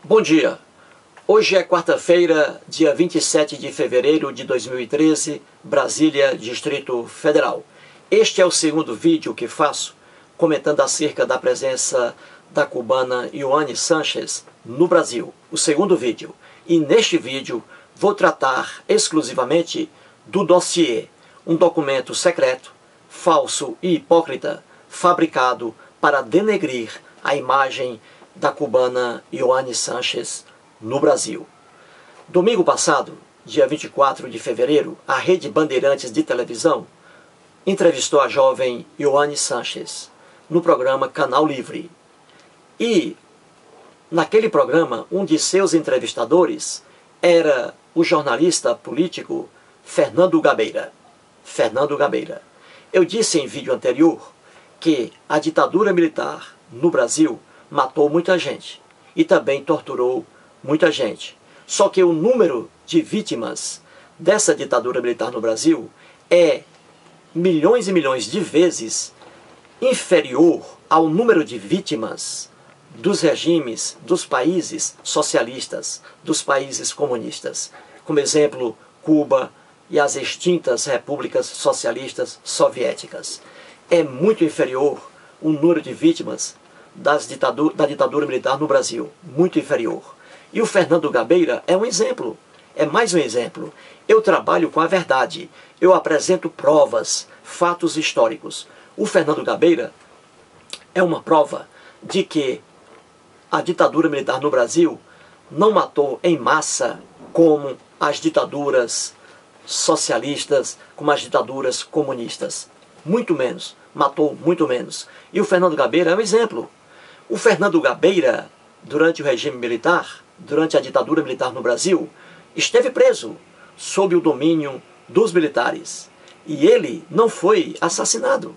Bom dia! Hoje é quarta-feira, dia 27 de fevereiro de 2013, Brasília, Distrito Federal. Este é o segundo vídeo que faço comentando acerca da presença da cubana Ioane Sanchez no Brasil. O segundo vídeo. E neste vídeo vou tratar exclusivamente do dossiê, um documento secreto, falso e hipócrita, fabricado para denegrir a imagem da cubana Ioane Sanchez no Brasil. Domingo passado, dia 24 de fevereiro, a Rede Bandeirantes de televisão entrevistou a jovem Ioane Sanchez no programa Canal Livre. E, naquele programa, um de seus entrevistadores era o jornalista político Fernando Gabeira. Fernando Gabeira. Eu disse em vídeo anterior que a ditadura militar no Brasil matou muita gente e também torturou muita gente. Só que o número de vítimas dessa ditadura militar no Brasil é milhões e milhões de vezes inferior ao número de vítimas dos regimes dos países socialistas, dos países comunistas. Como exemplo, Cuba e as extintas repúblicas socialistas soviéticas. É muito inferior o número de vítimas da ditadura militar no Brasil. Muito inferior. E o Fernando Gabeira é um exemplo. É mais um exemplo. Eu trabalho com a verdade. Eu apresento provas, fatos históricos. O Fernando Gabeira é uma prova de que a ditadura militar no Brasil não matou em massa como as ditaduras socialistas, como as ditaduras comunistas. Muito menos. Matou muito menos. E o Fernando Gabeira é um exemplo. O Fernando Gabeira, durante o regime militar, durante a ditadura militar no Brasil, esteve preso sob o domínio dos militares. E ele não foi assassinado.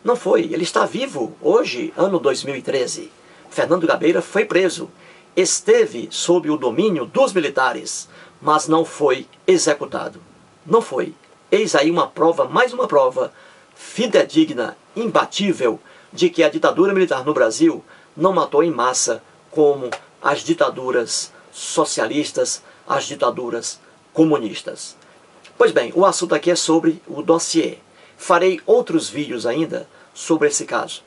Não foi. Ele está vivo hoje, ano 2013. Fernando Gabeira foi preso. Esteve sob o domínio dos militares, mas não foi executado. Não foi. Eis aí uma prova, mais uma prova, fidedigna, imbatível, de que a ditadura militar no Brasil não matou em massa como as ditaduras socialistas, as ditaduras comunistas. Pois bem, o assunto aqui é sobre o dossiê. Farei outros vídeos ainda sobre esse caso,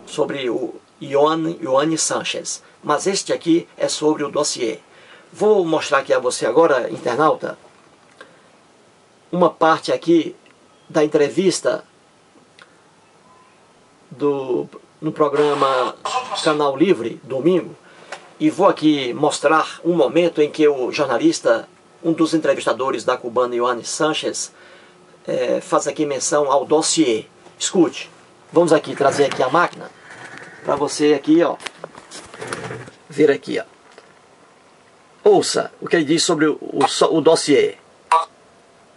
sobre o Ioane Sanchez, mas este aqui é sobre o dossiê. Vou mostrar aqui a você agora, internauta, uma parte aqui da entrevista no programa Canal Livre, domingo, e vou aqui mostrar um momento em que o jornalista, um dos entrevistadores da cubana Ioane Sanchez, faz aqui menção ao dossiê. Escute, vamos aqui trazer aqui a máquina para você aqui, ó, ver aqui, ó. Ouça o que ele diz sobre o dossiê.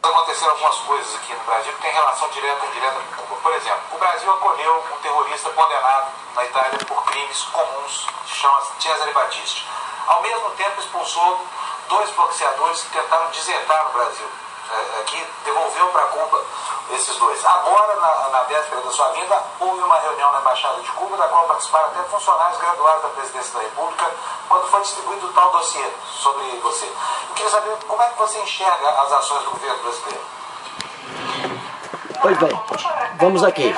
Aconteceram algumas coisas aqui no Brasil que tem relação direta e indireta com Cuba. Por exemplo, o Brasil acolheu um terrorista condenado na Itália por crimes comuns, que chama Cesare Battisti. Ao mesmo tempo expulsou 2 boxeadores que tentaram desertar no Brasil, que devolveu para Cuba esses 2. Agora, na véspera da sua vinda, houve uma reunião na Embaixada de Cuba, da qual participaram até funcionários graduados da Presidência da República, quando foi distribuído o tal dossiê sobre você. Eu queria saber como é que você enxerga as ações do governo brasileiro. Pois bem, vamos aqui.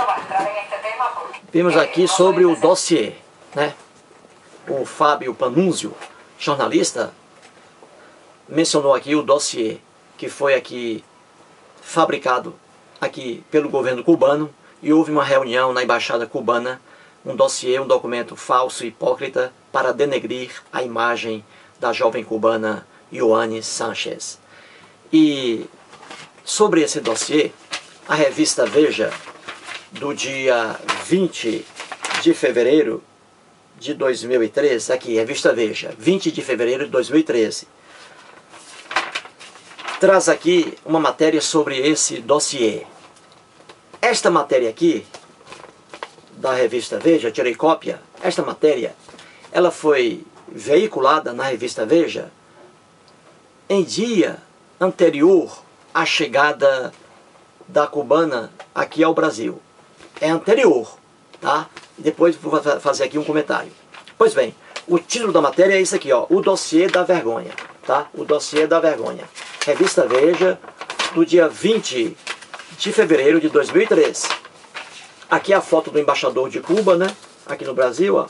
Vimos aqui sobre o dossiê, né? O Fábio Panunzio, jornalista, mencionou aqui o dossiê que foi aqui fabricado aqui pelo governo cubano, e houve uma reunião na embaixada cubana, um dossiê, um documento falso e hipócrita para denegrir a imagem da jovem cubana Ioane Sanchez. E sobre esse dossiê, a revista Veja, do dia 20 de fevereiro de 2013, aqui, revista Veja, 20 de fevereiro de 2013, traz aqui uma matéria sobre esse dossiê. Esta matéria aqui, da revista Veja, tirei cópia, esta matéria, ela foi veiculada na revista Veja em dia anterior à chegada da cubana aqui ao Brasil. É anterior, tá? Depois vou fazer aqui um comentário. Pois bem, O título da matéria é isso aqui, ó, O Dossiê da Vergonha, tá? O Dossiê da Vergonha. Revista Veja, do dia 20 de fevereiro de 2003. Aqui a foto do embaixador de Cuba, né? Aqui no Brasil, ó.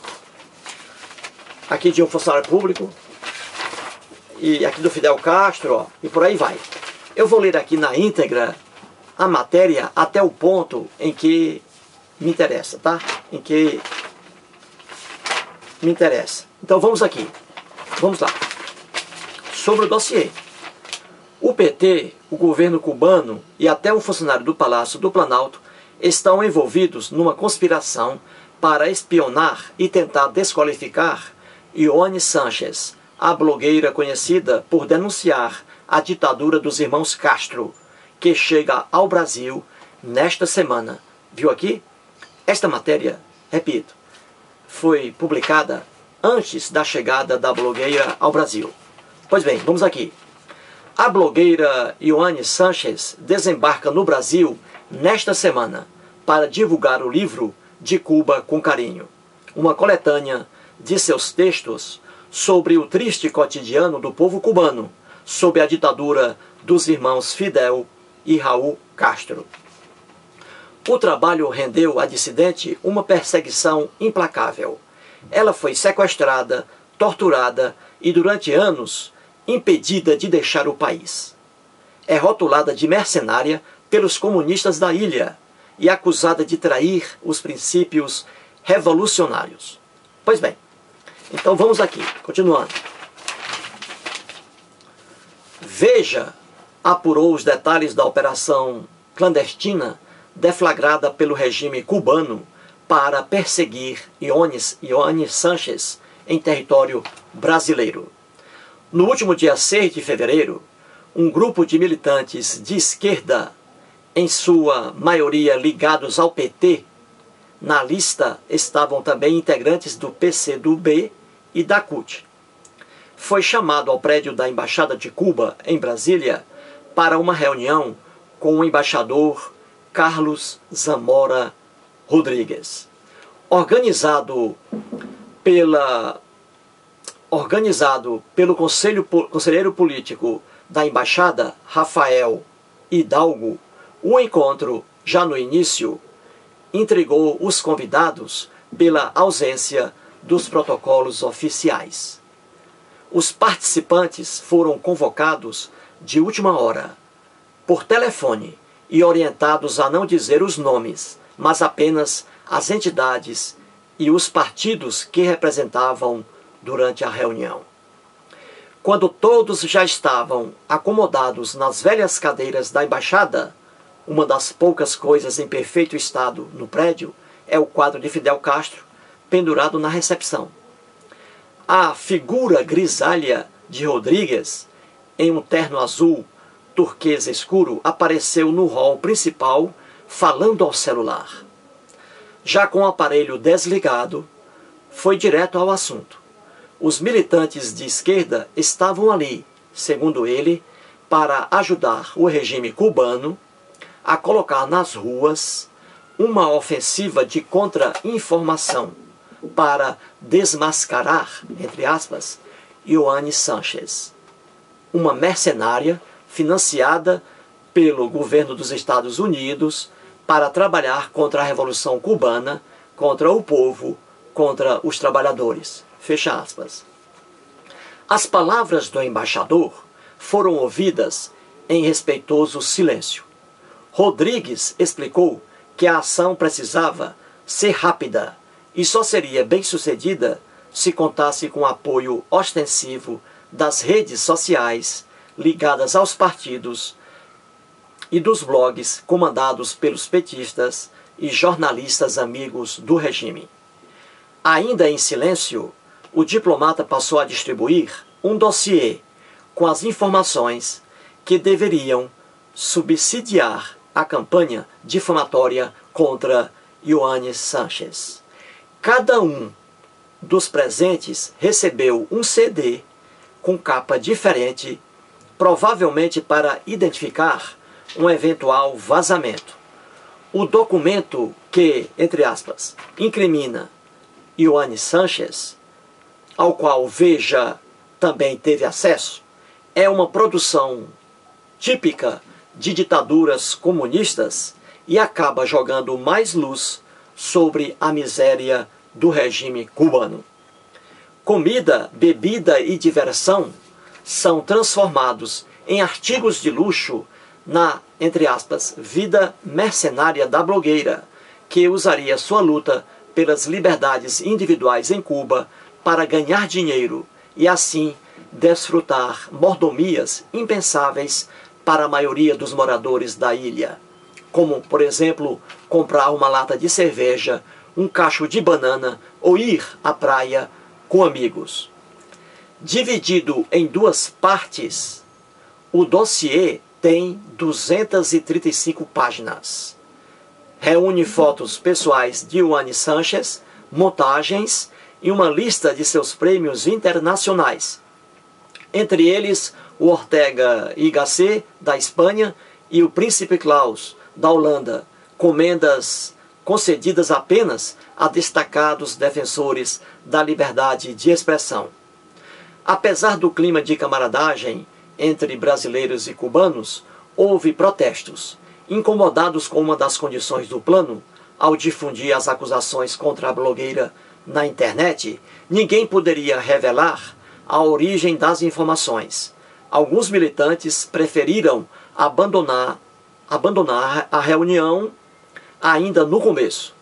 Aqui de um funcionário público. E aqui do Fidel Castro, ó. E por aí vai. Eu vou ler aqui na íntegra a matéria até o ponto em que me interessa, tá? Em que me interessa. Então vamos aqui. Vamos lá. Sobre o dossiê. O PT, o governo cubano e até um funcionário do Palácio do Planalto estão envolvidos numa conspiração para espionar e tentar desqualificar Ioane Sánchez, a blogueira conhecida por denunciar a ditadura dos irmãos Castro, que chega ao Brasil nesta semana. Viu aqui? Esta matéria, repito, foi publicada antes da chegada da blogueira ao Brasil. Pois bem, vamos aqui. A blogueira Ioane Sánchez desembarca no Brasil nesta semana para divulgar o livro De Cuba com Carinho, uma coletânea de seus textos sobre o triste cotidiano do povo cubano sob a ditadura dos irmãos Fidel e Raul Castro. O trabalho rendeu à dissidente uma perseguição implacável. Ela foi sequestrada, torturada e durante anos impedida de deixar o país. É rotulada de mercenária pelos comunistas da ilha e acusada de trair os princípios revolucionários. Pois bem, então vamos aqui, continuando. Veja apurou os detalhes da operação clandestina deflagrada pelo regime cubano para perseguir Ioane Sánchez em território brasileiro. No último dia 6 de fevereiro, um grupo de militantes de esquerda, em sua maioria ligados ao PT, na lista estavam também integrantes do PCdoB e da CUT. Foi chamado ao prédio da Embaixada de Cuba, em Brasília, para uma reunião com o embaixador Carlos Zamora Rodrigues. Organizado pelo conselheiro político da Embaixada, Rafael Hidalgo, o encontro, já no início, intrigou os convidados pela ausência dos protocolos oficiais. Os participantes foram convocados de última hora, por telefone, e orientados a não dizer os nomes, mas apenas as entidades e os partidos que representavam durante a reunião. Quando todos já estavam acomodados nas velhas cadeiras da embaixada, uma das poucas coisas em perfeito estado no prédio é o quadro de Fidel Castro pendurado na recepção. A figura grisalha de Rodrigues, em um terno azul turquesa escuro, apareceu no hall principal falando ao celular. Já com o aparelho desligado, foi direto ao assunto. Os militantes de esquerda estavam ali, segundo ele, para ajudar o regime cubano a colocar nas ruas uma ofensiva de contra-informação para desmascarar, entre aspas, Ioane Sánchez, uma mercenária financiada pelo governo dos Estados Unidos para trabalhar contra a Revolução Cubana, contra o povo, contra os trabalhadores. Fecha aspas. As palavras do embaixador foram ouvidas em respeitoso silêncio. Rodrigues explicou que a ação precisava ser rápida e só seria bem-sucedida se contasse com o apoio ostensivo das redes sociais ligadas aos partidos e dos blogs comandados pelos petistas e jornalistas amigos do regime. Ainda em silêncio, o diplomata passou a distribuir um dossiê com as informações que deveriam subsidiar a campanha difamatória contra Ioane Sánchez. Cada um dos presentes recebeu um CD com capa diferente, provavelmente para identificar um eventual vazamento. O documento que, entre aspas, incrimina Ioane Sánchez ao qual Veja também teve acesso, é uma produção típica de ditaduras comunistas e acaba jogando mais luz sobre a miséria do regime cubano. Comida, bebida e diversão são transformados em artigos de luxo na, entre aspas, vida mercenária da blogueira, que usaria sua luta pelas liberdades individuais em Cuba para ganhar dinheiro e assim desfrutar mordomias impensáveis para a maioria dos moradores da ilha, como, por exemplo, comprar uma lata de cerveja, um cacho de banana ou ir à praia com amigos. Dividido em duas partes, o dossiê tem 235 páginas. Reúne fotos pessoais de Ioane Sanchez, montagens e uma lista de seus prêmios internacionais. Entre eles, o Ortega y Gasset, da Espanha, e o Príncipe Claus, da Holanda, comendas concedidas apenas a destacados defensores da liberdade de expressão. Apesar do clima de camaradagem entre brasileiros e cubanos, houve protestos. Incomodados com uma das condições do plano, ao difundir as acusações contra a blogueira na internet, ninguém poderia revelar a origem das informações. Alguns militantes preferiram abandonar a reunião ainda no começo.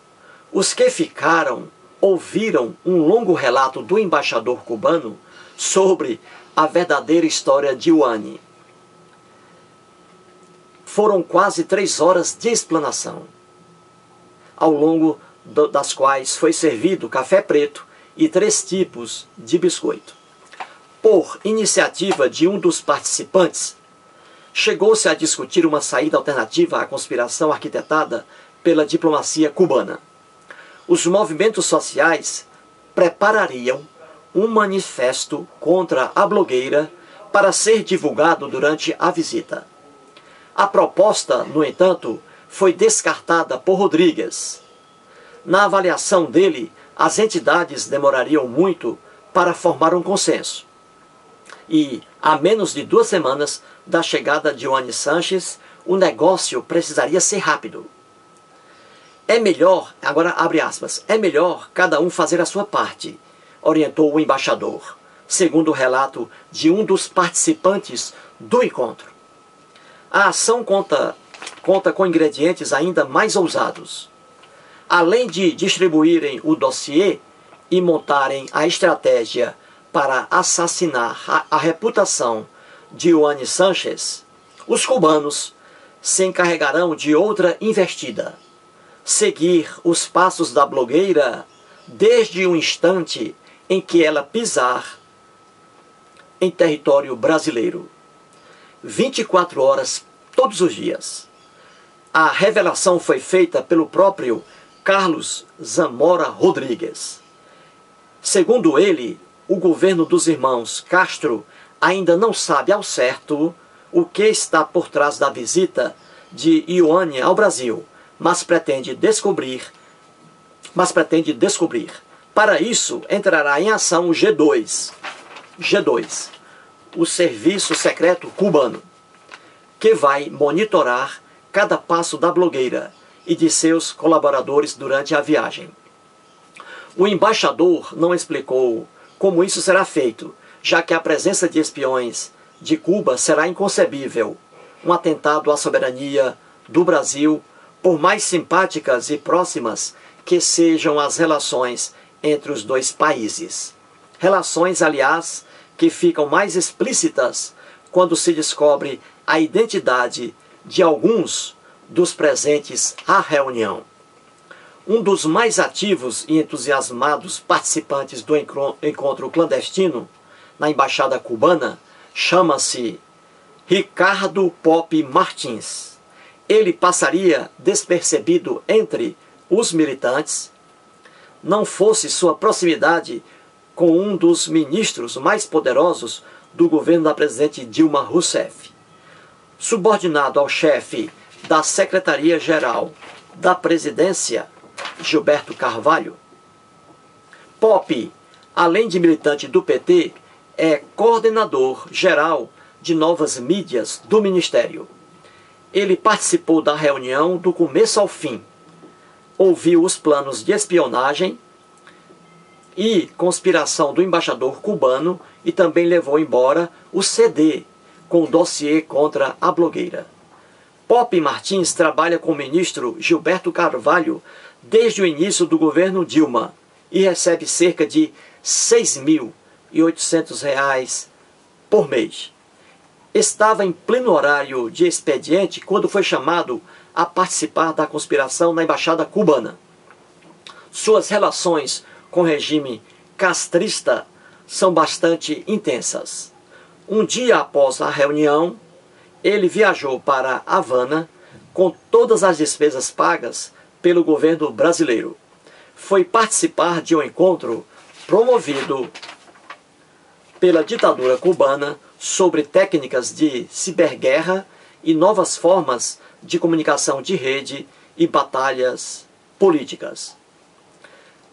Os que ficaram ouviram um longo relato do embaixador cubano sobre a verdadeira história de Ioane. Foram quase 3 horas de explanação, ao longo das quais foi servido café preto e 3 tipos de biscoito. Por iniciativa de um dos participantes, chegou-se a discutir uma saída alternativa à conspiração arquitetada pela diplomacia cubana. Os movimentos sociais preparariam um manifesto contra a blogueira para ser divulgado durante a visita. A proposta, no entanto, foi descartada por Rodrigues. Na avaliação dele, as entidades demorariam muito para formar um consenso. E, a menos de 2 semanas da chegada de Ioane Sanchez, o negócio precisaria ser rápido. É melhor, agora abre aspas, é melhor cada um fazer a sua parte, orientou o embaixador, segundo o relato de um dos participantes do encontro. A ação conta com ingredientes ainda mais ousados. Além de distribuírem o dossiê e montarem a estratégia para assassinar a reputação de Ioane Sanchez, os cubanos se encarregarão de outra investida: seguir os passos da blogueira desde o instante em que ela pisar em território brasileiro. 24 horas todos os dias. A revelação foi feita pelo próprio Carlos Zamora Rodrigues. Segundo ele, o governo dos irmãos Castro ainda não sabe ao certo o que está por trás da visita de Ioane ao Brasil, mas pretende descobrir. Para isso, entrará em ação o G2, o Serviço Secreto Cubano, que vai monitorar cada passo da blogueira e de seus colaboradores durante a viagem. O embaixador não explicou como isso será feito, já que a presença de espiões de Cuba será inconcebível, um atentado à soberania do Brasil, por mais simpáticas e próximas que sejam as relações entre os dois países. Relações, aliás, que ficam mais explícitas quando se descobre a identidade de alguns dos presentes à reunião. Um dos mais ativos e entusiasmados participantes do encontro clandestino na embaixada cubana chama-se Ricardo Pop Martins. Ele passaria despercebido entre os militantes, não fosse sua proximidade com um dos ministros mais poderosos do governo da presidente Dilma Rousseff. Subordinado ao chefe da Secretaria-Geral da Presidência, Gilberto Carvalho, Pop além de militante do PT, é coordenador geral de novas mídias do Ministério. Ele participou da reunião do começo ao fim, ouviu os planos de espionagem e conspiração do embaixador cubano e também levou embora o CD com o dossiê contra a blogueira. Poppy Martins trabalha com o ministro Gilberto Carvalho desde o início do governo Dilma e recebe cerca de R$ 6.800 por mês. Estava em pleno horário de expediente quando foi chamado a participar da conspiração na embaixada cubana. Suas relações com o regime castrista são bastante intensas. Um dia após a reunião, ele viajou para Havana com todas as despesas pagas pelo governo brasileiro. Foi participar de um encontro promovido pela ditadura cubana sobre técnicas de ciberguerra e novas formas de comunicação de rede e batalhas políticas.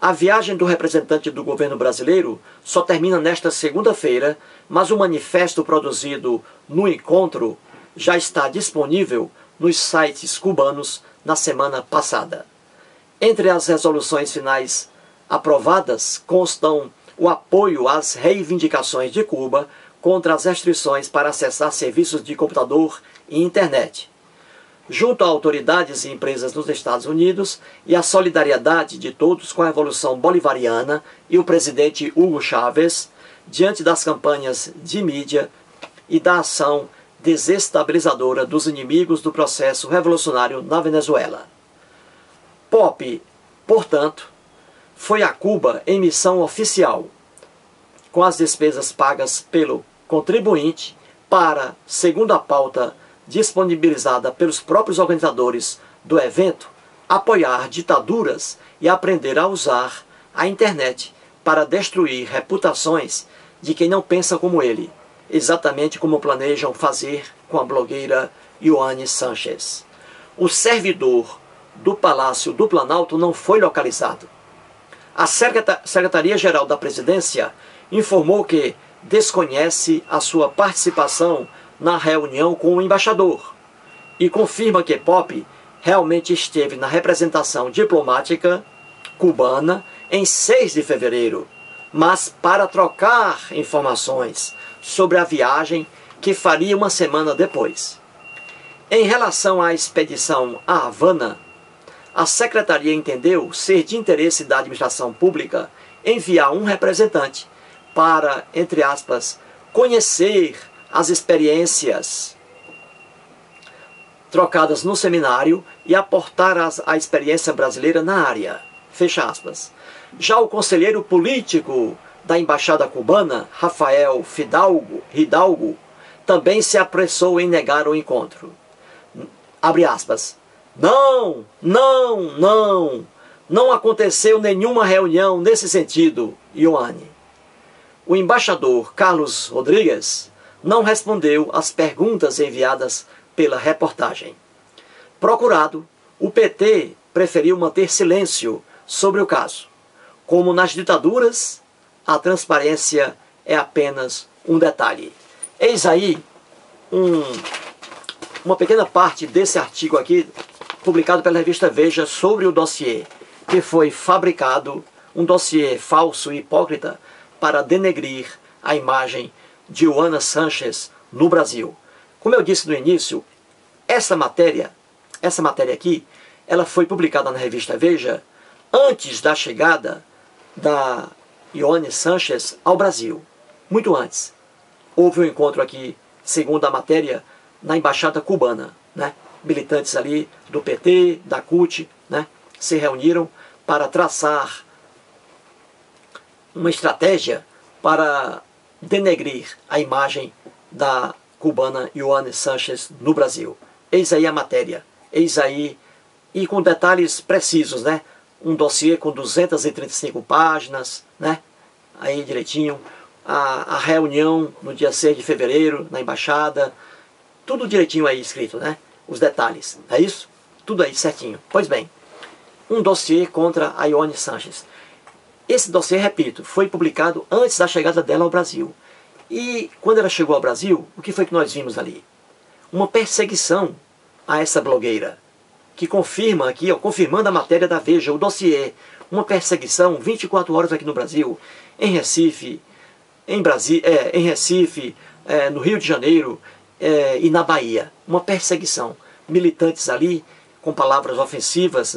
A viagem do representante do governo brasileiro só termina nesta segunda-feira, mas o manifesto produzido no encontro já está disponível nos sites cubanos na semana passada. Entre as resoluções finais aprovadas constam o apoio às reivindicações de Cuba contra as restrições para acessar serviços de computador e internet, junto a autoridades e empresas nos Estados Unidos, e a solidariedade de todos com a Revolução Bolivariana e o presidente Hugo Chávez, diante das campanhas de mídia e da ação desestabilizadora dos inimigos do processo revolucionário na Venezuela. Poppy, portanto, foi a Cuba em missão oficial, com as despesas pagas pelo contribuinte para, segundo a pauta disponibilizada pelos próprios organizadores do evento, apoiar ditaduras e aprender a usar a internet para destruir reputações de quem não pensa como ele, exatamente como planejam fazer com a blogueira Ioane Sanchez. O servidor do Palácio do Planalto não foi localizado. A Secretaria-Geral da Presidência informou que desconhece a sua participação na reunião com o embaixador e confirma que Poppy realmente esteve na representação diplomática cubana em 6 de fevereiro, mas para trocar informações sobre a viagem que faria uma semana depois. Em relação à expedição a Havana, a Secretaria entendeu ser de interesse da administração pública enviar um representante para, entre aspas, conhecer as experiências trocadas no seminário e aportar a experiência brasileira na área, fecha aspas. Já o conselheiro político da embaixada cubana, Rafael Hidalgo, também se apressou em negar o encontro. Abre aspas. Não aconteceu nenhuma reunião nesse sentido, Ioane. O embaixador Carlos Rodrigues não respondeu às perguntas enviadas pela reportagem. Procurado, o PT preferiu manter silêncio sobre o caso. Como nas ditaduras, a transparência é apenas um detalhe. Eis aí uma pequena parte desse artigo aqui, publicado pela revista Veja, sobre o dossiê, que foi fabricado, um dossiê falso e hipócrita, para denegrir a imagem de Ioane Sanchez no Brasil. Como eu disse no início, essa matéria aqui, ela foi publicada na revista Veja antes da chegada da Ioane Sanchez ao Brasil, muito antes. Houve um encontro aqui, segundo a matéria, na embaixada cubana, né? Militantes ali do PT, da CUT, né? Se reuniram para traçar uma estratégia para denegrir a imagem da cubana Ioane Sanchez no Brasil. Eis aí a matéria, eis aí, e com detalhes precisos, né? Um dossiê com 235 páginas, né? Aí direitinho, a reunião no dia 6 de fevereiro, na embaixada, tudo direitinho aí escrito, né? Os detalhes, é isso? Tudo aí certinho. Pois bem, um dossiê contra a Ioane Sanchez. Esse dossiê, repito, foi publicado antes da chegada dela ao Brasil. E quando ela chegou ao Brasil, o que foi que nós vimos ali? Uma perseguição a essa blogueira, que confirma aqui, ó, confirmando a matéria da Veja, o dossiê, uma perseguição 24 horas aqui no Brasil, em Recife, no Rio de Janeiro e na Bahia. Uma perseguição. Militantes ali com palavras ofensivas,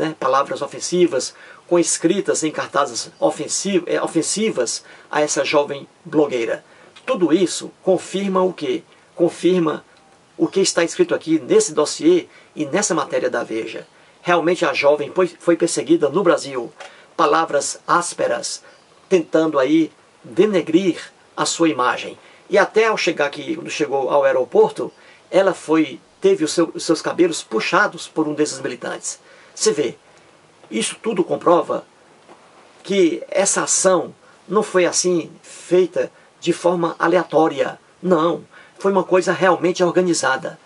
com escritas em cartazes ofensivas a essa jovem blogueira. Tudo isso confirma o quê? Confirma o que está escrito aqui nesse dossiê e nessa matéria da Veja. Realmente a jovem foi perseguida no Brasil. Palavras ásperas, tentando aí denegrir a sua imagem. E até ao chegar aqui, quando chegou ao aeroporto, ela teve os seus cabelos puxados por um desses militantes. Você vê, isso tudo comprova que essa ação não foi assim feita de forma aleatória. Não, foi uma coisa realmente organizada,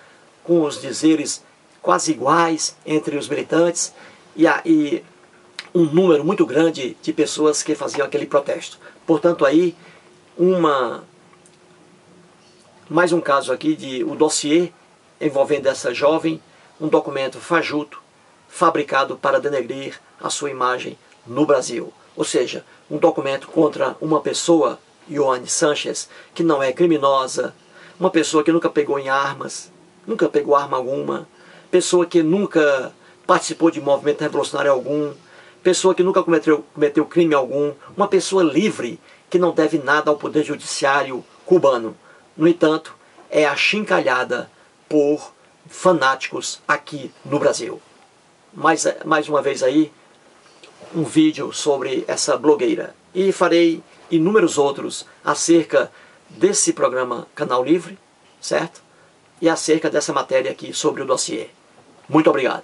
com os dizeres quase iguais entre os militantes e um número muito grande de pessoas que faziam aquele protesto. Portanto, aí, mais um caso aqui o dossiê envolvendo essa jovem, um documento fajuto, fabricado para denegrir a sua imagem no Brasil. Ou seja, um documento contra uma pessoa, Ioane Sanchez, que não é criminosa, uma pessoa que nunca pegou em armas, nunca pegou arma alguma, pessoa que nunca participou de movimento revolucionário algum, pessoa que nunca cometeu crime algum, uma pessoa livre que não deve nada ao poder judiciário cubano. No entanto, é achincalhada por fanáticos aqui no Brasil. Mais uma vez aí, um vídeo sobre essa blogueira. E farei inúmeros outros acerca desse programa Canal Livre, certo? E acerca dessa matéria aqui sobre o dossiê. Muito obrigado.